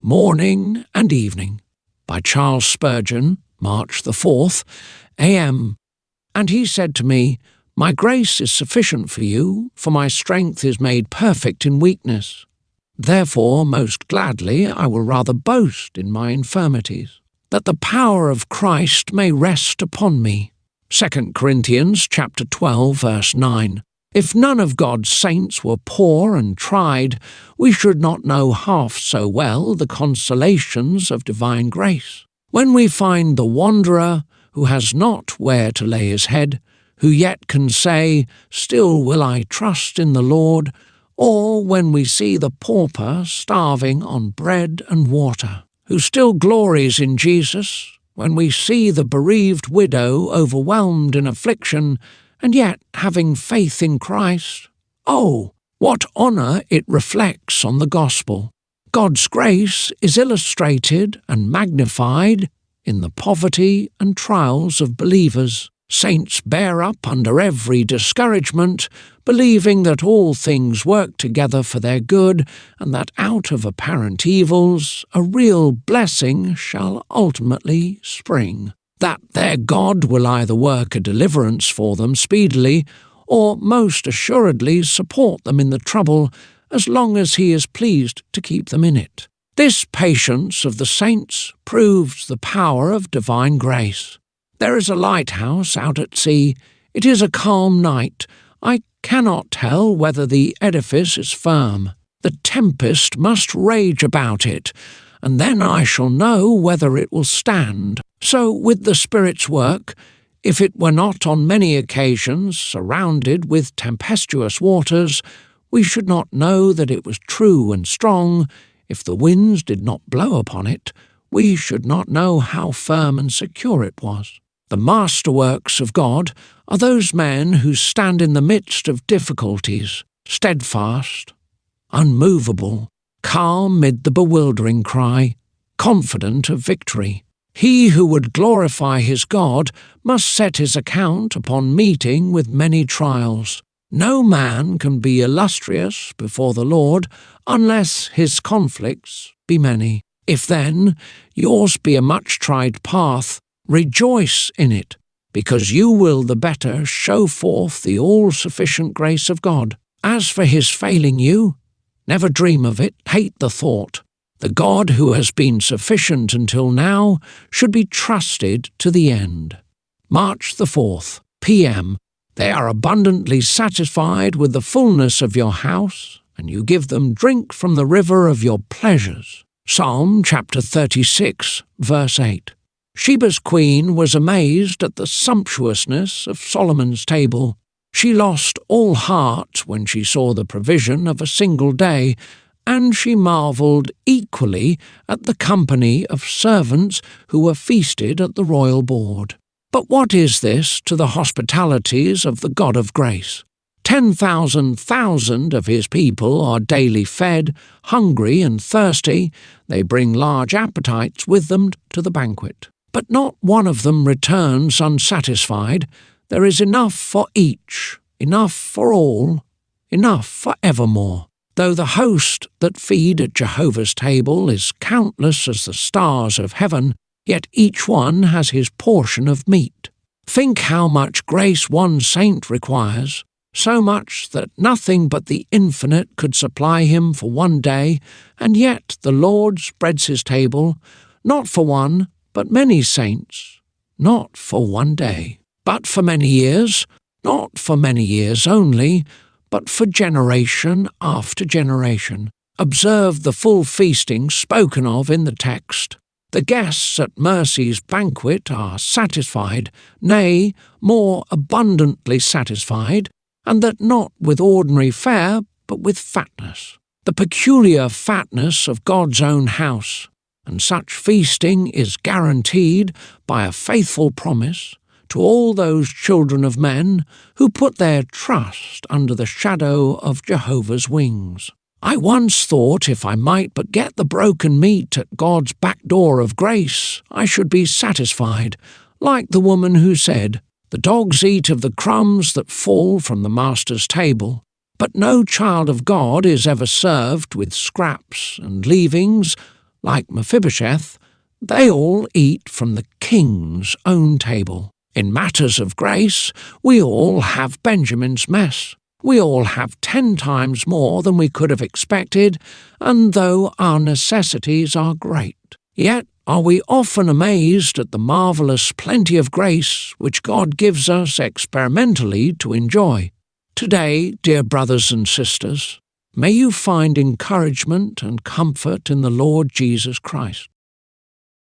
Morning and Evening, by Charles Spurgeon, March the 4th, a.m. And he said to me, My grace is sufficient for you, for my strength is made perfect in weakness. Therefore, most gladly, I will rather boast in my infirmities, that the power of Christ may rest upon me. 2 Corinthians chapter 12, verse 9. If none of God's saints were poor and tried, we should not know half so well the consolations of divine grace. When we find the wanderer who has not where to lay his head, who yet can say, Still will I trust in the Lord, or when we see the pauper starving on bread and water, who still glories in Jesus, when we see the bereaved widow overwhelmed in affliction, and yet having faith in Christ, oh, what honour it reflects on the gospel! God's grace is illustrated and magnified in the poverty and trials of believers. Saints bear up under every discouragement, believing that all things work together for their good, and that out of apparent evils a real blessing shall ultimately spring. That their God will either work a deliverance for them speedily, or most assuredly support them in the trouble, as long as he is pleased to keep them in it. This patience of the saints proves the power of divine grace. There is a lighthouse out at sea. It is a calm night. I cannot tell whether the edifice is firm. The tempest must rage about it, and then I shall know whether it will stand. So with the Spirit's work, if it were not on many occasions surrounded with tempestuous waters, we should not know that it was true and strong. If the winds did not blow upon it, we should not know how firm and secure it was. The masterworks of God are those men who stand in the midst of difficulties, steadfast, unmovable, calm mid the bewildering cry, confident of victory. He who would glorify his God must set his account upon meeting with many trials. No man can be illustrious before the Lord unless his conflicts be many. If then yours be a much-tried path, rejoice in it, because you will the better show forth the all-sufficient grace of God. As for his failing you, never dream of it, hate the thought. The God who has been sufficient until now should be trusted to the end. March the 4th, p.m. They are abundantly satisfied with the fullness of your house, and you give them drink from the river of your pleasures. Psalm chapter 36, verse 8. Sheba's queen was amazed at the sumptuousness of Solomon's table. She lost all heart when she saw the provision of a single day, and she marvelled equally at the company of servants who were feasted at the royal board. But what is this to the hospitalities of the God of grace? 10,000 of his people are daily fed, hungry and thirsty. They bring large appetites with them to the banquet. But not one of them returns unsatisfied. There is enough for each, enough for all, enough for evermore. Though the host that feed at Jehovah's table is countless as the stars of heaven, yet each one has his portion of meat. Think how much grace one saint requires, so much that nothing but the infinite could supply him for one day, and yet the Lord spreads his table, not for one, but many saints, not for one day, but for many years, not for many years only, but for generation after generation. Observe the full feasting spoken of in the text. The guests at Mercy's banquet are satisfied, nay, more abundantly satisfied, and that not with ordinary fare, but with fatness, the peculiar fatness of God's own house. And such feasting is guaranteed by a faithful promise to all those children of men who put their trust under the shadow of Jehovah's wings. I once thought if I might but get the broken meat at God's back door of grace, I should be satisfied, like the woman who said, The dogs eat of the crumbs that fall from the master's table. But no child of God is ever served with scraps and leavings, Like Mephibosheth, they all eat from the king's own table. In matters of grace, we all have Benjamin's mess. We all have 10 times more than we could have expected, and though our necessities are great, yet are we often amazed at the marvellous plenty of grace which God gives us experimentally to enjoy. Today, dear brothers and sisters, may you find encouragement and comfort in the Lord Jesus Christ.